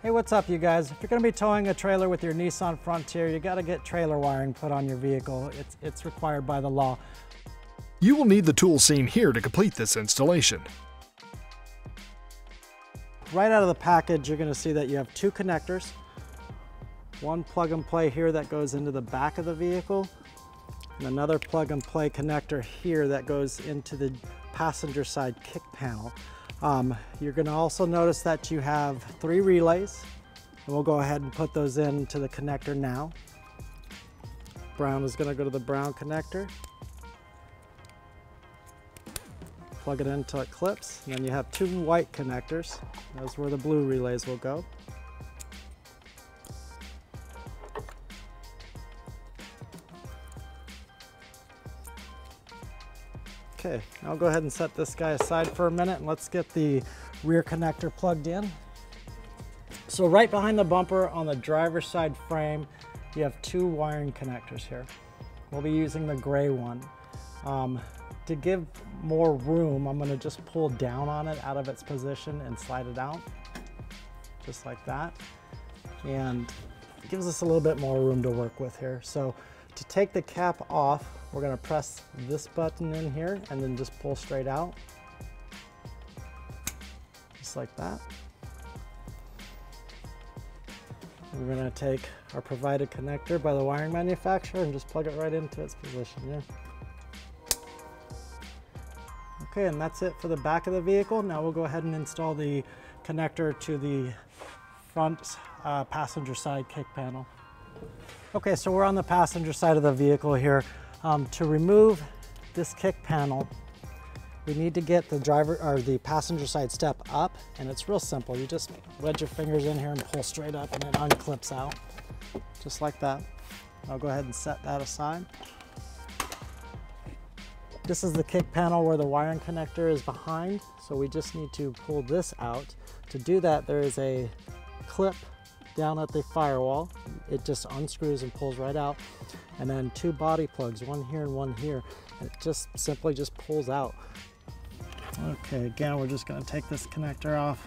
Hey, what's up you guys? If you're going to be towing a trailer with your Nissan Frontier, you got to get trailer wiring put on your vehicle. It's required by the law. You will need the tools seen here to complete this installation. Right out of the package, you're going to see that you have two connectors. One plug and play here that goes into the back of the vehicle, and another plug and play connector here that goes into the passenger side kick panel. You're going to also notice that you have 3 relays, and we'll go ahead and put those into the connector now. Brown is going to go to the brown connector, plug it in until it clips, and then you have 2 white connectors. That's where the blue relays will go. Okay, I'll go ahead and set this guy aside for a minute and let's get the rear connector plugged in. So right behind the bumper on the driver's side frame, you have 2 wiring connectors here. We'll be using the gray one. To give more room, I'm gonna just pull down on it out of its position and slide it out, just like that. And it gives us a little bit more room to work with here. So to take the cap off, we're going to press this button in here and then just pull straight out, just like that. And we're going to take our provided connector by the wiring manufacturer and just plug it right into its position here. Okay, and that's it for the back of the vehicle. Now we'll go ahead and install the connector to the front passenger side kick panel. Okay, so we're on the passenger side of the vehicle here. To remove this kick panel, we need to get the driver or the passenger side step up, and it's real simple. You just wedge your fingers in here and pull straight up, and it unclips out, just like that. I'll go ahead and set that aside. This is the kick panel where the wiring connector is behind, so we just need to pull this out. To do that, there is a clip down at the firewall. It just unscrews and pulls right out, and then 2 body plugs, one here and one here, and it just simply just pulls out. Okay, again, we're just going to take this connector off,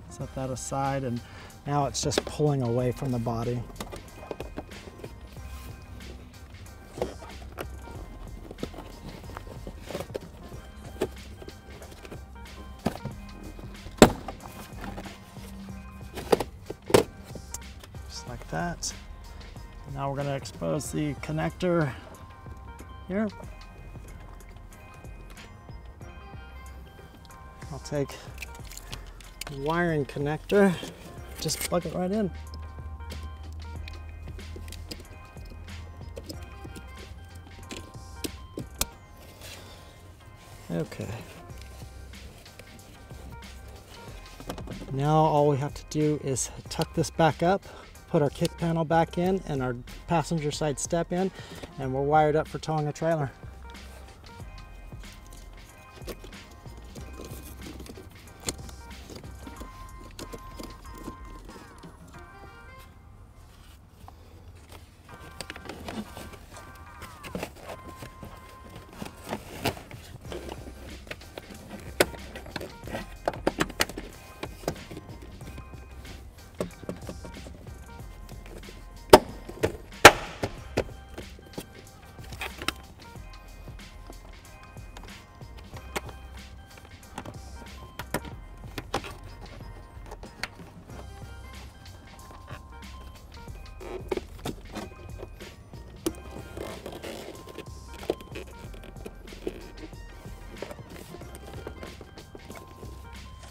set that aside, and now it's just pulling away from the body. Like that. Now we're going to expose the connector here. I'll take the wiring connector, just plug it right in. Okay. Now all we have to do is tuck this back up, put our kick panel back in and our passenger side step in, and we're wired up for towing a trailer.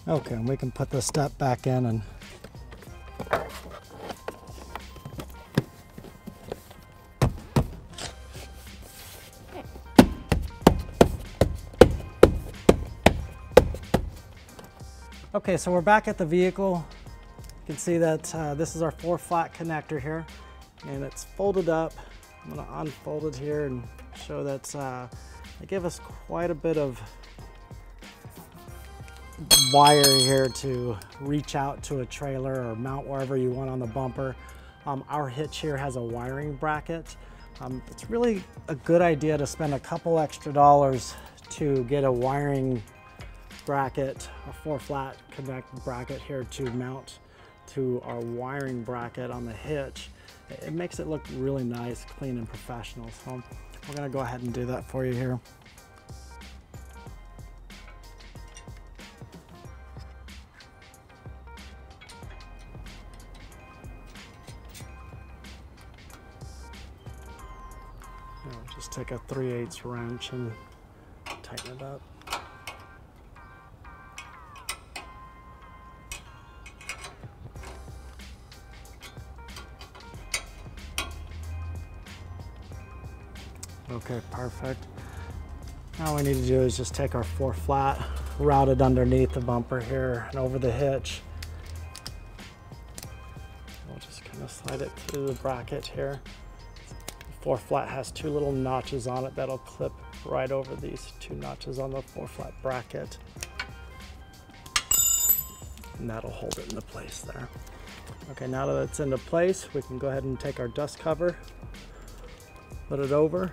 Okay, and we can put the step back in and okay, so we're back at the vehicle. You can see that this is our 4-flat connector here, and it's folded up. I'm going to unfold it here and show that they give us quite a bit of wire here to reach out to a trailer or mount wherever you want on the bumper. Our hitch here has a wiring bracket. It's really a good idea to spend a couple extra dollars to get a wiring bracket, a 4-flat connect bracket here to mount to our wiring bracket on the hitch. It makes it look really nice, clean, and professional. So we're gonna go ahead and do that for you here. Just take a 3/8 wrench and tighten it up. Okay, perfect. Now all we need to do is just take our 4-flat, route it underneath the bumper here and over the hitch. We'll just kind of slide it through the bracket here. 4-flat has 2 little notches on it that'll clip right over these 2 notches on the 4-flat bracket. And that'll hold it into place there. Okay, now that it's into place, we can go ahead and take our dust cover, put it over.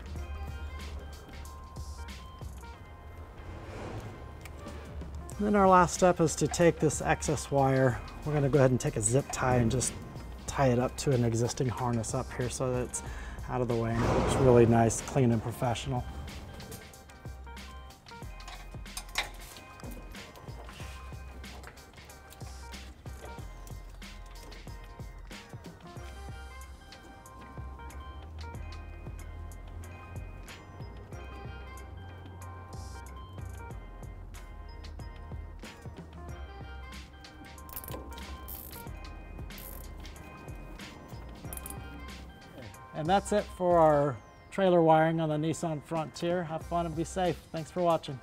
And then our last step is to take this excess wire. We're gonna go ahead and take a zip tie and just tie it up to an existing harness up here so that it's out of the way and it looks really nice, clean, and professional. And that's it for our trailer wiring on the Nissan Frontier. Have fun and be safe. Thanks for watching.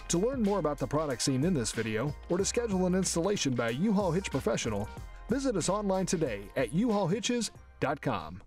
To learn more about the products seen in this video, or to schedule an installation by U-Haul Hitch Professional, visit us online today at uhaulhitches.com.